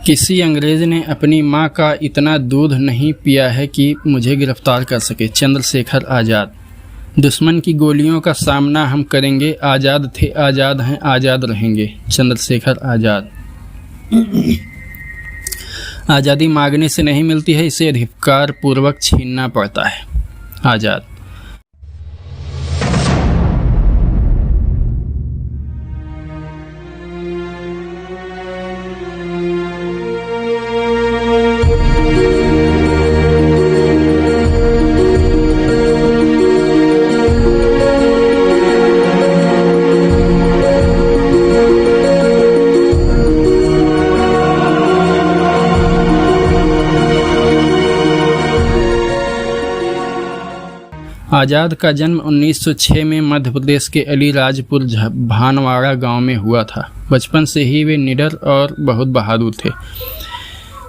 किसी अंग्रेज ने अपनी माँ का इतना दूध नहीं पिया है कि मुझे गिरफ्तार कर सके। चंद्रशेखर आज़ाद। दुश्मन की गोलियों का सामना हम करेंगे, आज़ाद थे, आज़ाद हैं, आज़ाद रहेंगे। चंद्रशेखर आज़ाद। आज़ादी मांगने से नहीं मिलती है, इसे अधिकार पूर्वक छीनना पड़ता है। आज़ाद। आज़ाद का जन्म 1906 में मध्य प्रदेश के अलीराजपुर भानवाड़ा गांव में हुआ था। बचपन से ही वे निडर और बहुत बहादुर थे।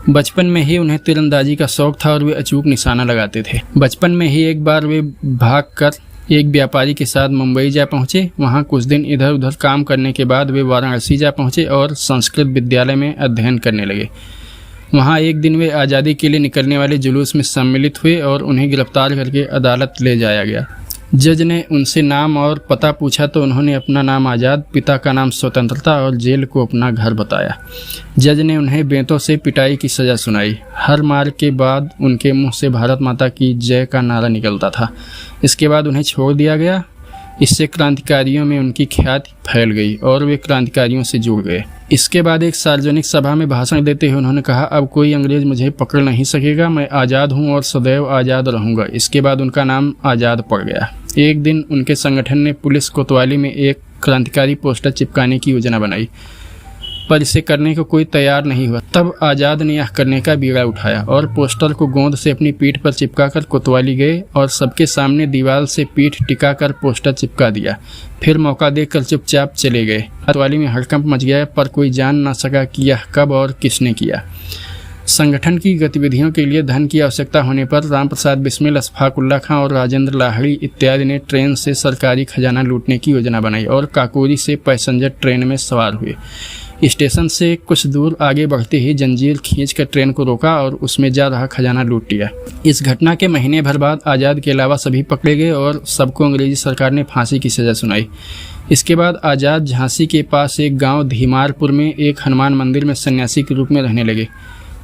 बचपन में ही उन्हें तीरंदाजी का शौक था और वे अचूक निशाना लगाते थे। बचपन में ही एक बार वे भागकर एक व्यापारी के साथ मुंबई जा पहुंचे। वहां कुछ दिन इधर उधर काम करने के बाद वे वाराणसी जा पहुंचे और संस्कृत विद्यालय में अध्ययन करने लगे। वहाँ एक दिन वे आज़ादी के लिए निकलने वाले जुलूस में सम्मिलित हुए और उन्हें गिरफ्तार करके अदालत ले जाया गया। जज ने उनसे नाम और पता पूछा तो उन्होंने अपना नाम आज़ाद, पिता का नाम स्वतंत्रता और जेल को अपना घर बताया। जज ने उन्हें बेंतों से पिटाई की सज़ा सुनाई। हर मार के बाद उनके मुंह से भारत माता की जय का नारा निकलता था। इसके बाद उन्हें छोड़ दिया गया। इससे क्रांतिकारियों में उनकी ख्याति फैल गई और वे क्रांतिकारियों से जुड़ गए। इसके बाद एक सार्वजनिक सभा में भाषण देते हुए उन्होंने कहा, अब कोई अंग्रेज मुझे पकड़ नहीं सकेगा, मैं आज़ाद हूँ और सदैव आज़ाद रहूँगा। इसके बाद उनका नाम आज़ाद पड़ गया। एक दिन उनके संगठन ने पुलिस कोतवाली में एक क्रांतिकारी पोस्टर चिपकाने की योजना बनाई, पर इसे करने को कोई तैयार नहीं हुआ। तब आज़ाद ने यह करने का बीड़ा उठाया और पोस्टर को गोंद से अपनी पीठ पर चिपकाकर कोतवाली गए और सबके सामने दीवार से पीठ टिकाकर पोस्टर चिपका दिया। फिर मौका देखकर चुपचाप चले गए। कोतवाली में हड़कंप मच गया, पर कोई जान न सका कि यह कब और किसने किया। संगठन की गतिविधियों के लिए धन की आवश्यकता होने पर राम प्रसाद बिस्मिल, अशफाक उल्ला खां और राजेंद्र लाहिड़ी इत्यादि ने ट्रेन से सरकारी खजाना लूटने की योजना बनाई और काकोरी से पैसेंजर ट्रेन में सवार हुए। स्टेशन से कुछ दूर आगे बढ़ते ही जंजीर खींचकर ट्रेन को रोका और उसमें जा रहा खजाना लूट लिया। इस घटना के महीने भर बाद आज़ाद के अलावा सभी पकड़े गए और सबको अंग्रेजी सरकार ने फांसी की सज़ा सुनाई। इसके बाद आज़ाद झांसी के पास एक गांव धीमारपुर में एक हनुमान मंदिर में सन्यासी के रूप में रहने लगे।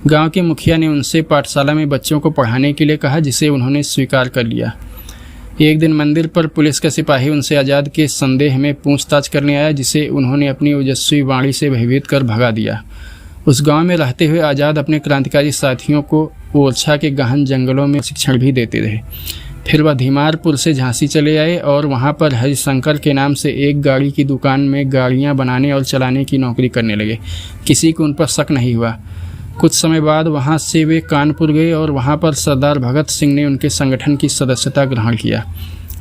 गांव के मुखिया ने उनसे पाठशाला में बच्चों को पढ़ाने के लिए कहा, जिसे उन्होंने स्वीकार कर लिया। एक दिन मंदिर पर पुलिस का सिपाही उनसे आज़ाद के संदेह में पूछताछ करने आया, जिसे उन्होंने अपनी ओजस्वी वाणी से भयभीत कर भगा दिया। उस गांव में रहते हुए आज़ाद अपने क्रांतिकारी साथियों को ओरछा के गहन जंगलों में शिक्षण भी देते रहे। फिर वह धीमारपुर से झांसी चले आए और वहां पर हरिशंकर के नाम से एक गाड़ी की दुकान में गाड़ियां बनाने और चलाने की नौकरी करने लगे। किसी को उन पर शक नहीं हुआ। कुछ समय बाद वहां से वे कानपुर गए और वहां पर सरदार भगत सिंह ने उनके संगठन की सदस्यता ग्रहण किया।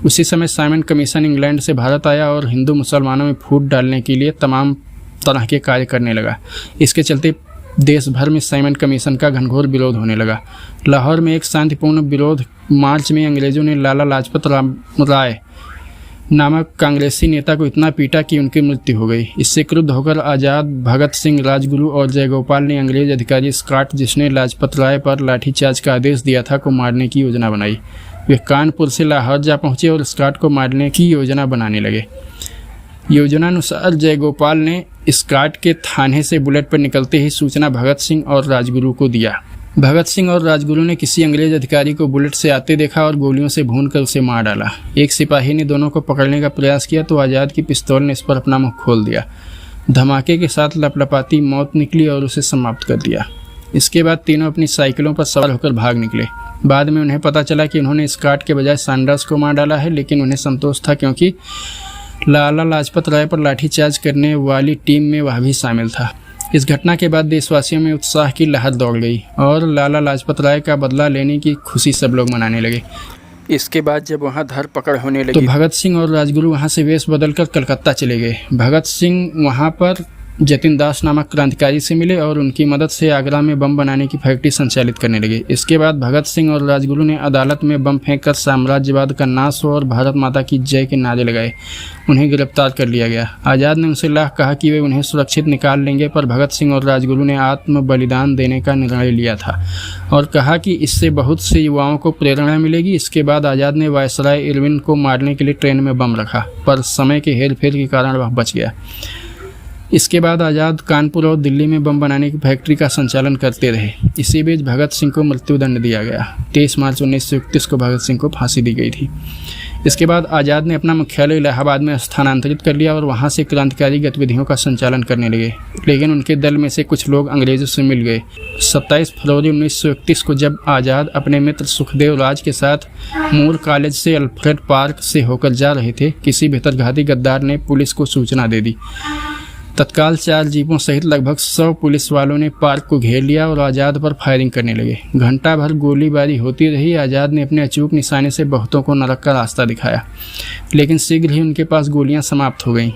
उसी समय साइमन कमीशन इंग्लैंड से भारत आया और हिंदू मुसलमानों में फूट डालने के लिए तमाम तरह के कार्य करने लगा। इसके चलते देश भर में साइमन कमीशन का घनघोर विरोध होने लगा। लाहौर में एक शांतिपूर्ण विरोध मार्च में अंग्रेजों ने लाला लाजपत राय नामक कांग्रेसी नेता को इतना पीटा कि उनकी मृत्यु हो गई। इससे क्रुद्ध होकर आज़ाद, भगत सिंह, राजगुरु और जयगोपाल ने अंग्रेज अधिकारी स्कॉट, जिसने लाजपत राय पर लाठीचार्ज का आदेश दिया था, को मारने की योजना बनाई। वे कानपुर से लाहौर जा पहुंचे और स्कॉट को मारने की योजना बनाने लगे। योजनानुसार जयगोपाल ने स्कॉट के थाने से बुलेट पर निकलते ही सूचना भगत सिंह और राजगुरु को दिया। भगत सिंह और राजगुरु ने किसी अंग्रेज अधिकारी को बुलेट से आते देखा और गोलियों से भूनकर उसे मार डाला। एक सिपाही ने दोनों को पकड़ने का प्रयास किया तो आज़ाद की पिस्तौल ने इस पर अपना मुंह खोल दिया। धमाके के साथ लपलपाती मौत निकली और उसे समाप्त कर दिया। इसके बाद तीनों अपनी साइकिलों पर सवार होकर भाग निकले। बाद में उन्हें पता चला कि उन्होंने स्कॉट के बजाय सैंडर्स को मार डाला है, लेकिन उन्हें संतोष था क्योंकि लाला लाजपत राय पर लाठीचार्ज करने वाली टीम में वह भी शामिल था। इस घटना के बाद देशवासियों में उत्साह की लहर दौड़ गई और लाला लाजपत राय का बदला लेने की खुशी सब लोग मनाने लगे। इसके बाद जब वहां धरपकड़ होने लगी तो भगत सिंह और राजगुरु वहां से वेश बदलकर कलकत्ता चले गए। भगत सिंह वहां पर जतिन दास नामक क्रांतिकारी से मिले और उनकी मदद से आगरा में बम बनाने की फैक्ट्री संचालित करने लगे। इसके बाद भगत सिंह और राजगुरु ने अदालत में बम फेंककर साम्राज्यवाद का नाश हो और भारत माता की जय के नारे लगाए। उन्हें गिरफ्तार कर लिया गया। आज़ाद ने उनसे कहा कि वे उन्हें सुरक्षित निकाल लेंगे, पर भगत सिंह और राजगुरु ने आत्म बलिदान देने का निर्णय लिया था और कहा कि इससे बहुत से युवाओं को प्रेरणा मिलेगी। इसके बाद आज़ाद ने वायसराय इरविन को मारने के लिए ट्रेन में बम रखा, पर समय के हेरफेर के कारण वह बच गया। इसके बाद आज़ाद कानपुर और दिल्ली में बम बनाने की फैक्ट्री का संचालन करते रहे। इसी बीच भगत सिंह को मृत्युदंड दिया गया। 23 मार्च 1931 को भगत सिंह को फांसी दी गई थी। इसके बाद आज़ाद ने अपना मुख्यालय इलाहाबाद में स्थानांतरित कर लिया और वहां से क्रांतिकारी गतिविधियों का संचालन करने लगे, लेकिन उनके दल में से कुछ लोग अंग्रेजों से मिल गए। 27 फरवरी 1931 को जब आज़ाद अपने मित्र सुखदेव राज के साथ मूर कॉलेज से अल्फ्रेड पार्क से होकर जा रहे थे, किसी भीतरघाती गद्दार ने पुलिस को सूचना दे दी। तत्काल 4 जीपों सहित लगभग 100 पुलिस वालों ने पार्क को घेर लिया और आज़ाद पर फायरिंग करने लगे। घंटा भर गोलीबारी होती रही। आज़ाद ने अपने अचूक निशाने से बहुतों को नरक का रास्ता दिखाया, लेकिन शीघ्र ही उनके पास गोलियां समाप्त हो गईं।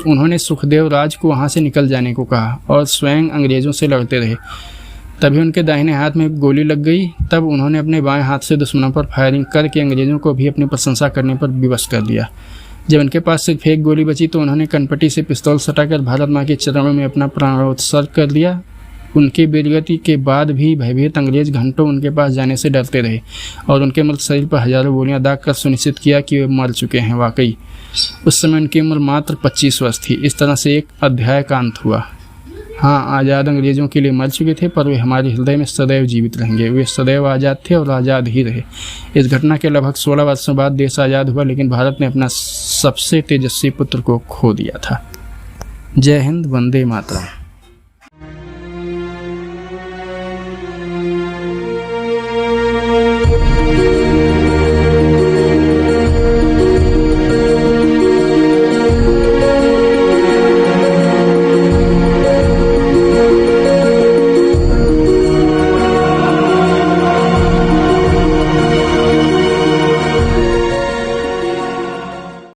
उन्होंने सुखदेव राज को वहां से निकल जाने को कहा और स्वयं अंग्रेजों से लड़ते रहे। तभी उनके दाहिने हाथ में गोली लग गई। तब उन्होंने अपने बाएं हाथ से दुश्मनों पर फायरिंग करके अंग्रेजों को भी अपनी प्रशंसा करने पर विवश कर दिया। जब उनके पास सिर्फ एक गोली बची तो उन्होंने कनपटी से पिस्तौल सटाकर भारत माँ के चरणों में अपना प्राणोत्सर्ग कर दिया। उनकी वीरगति के बाद भी भयभीत अंग्रेज घंटों उनके पास जाने से डरते रहे और उनके मृत शरीर पर हजारों गोलियां दागकर सुनिश्चित किया कि वे मर चुके हैं। वाकई उस समय उनकी उम्र मात्र 25 वर्ष थी। इस तरह से एक अध्याय का अंत हुआ। हाँ, आज़ाद अंग्रेज़ों के लिए मर चुके थे, पर वे हमारे हृदय में सदैव जीवित रहेंगे। वे सदैव आज़ाद थे और आज़ाद ही रहे। इस घटना के लगभग 16 वर्षों बाद देश आज़ाद हुआ, लेकिन भारत ने अपना सबसे तेजस्वी पुत्र को खो दिया था। जय हिंद, वंदे मातरम।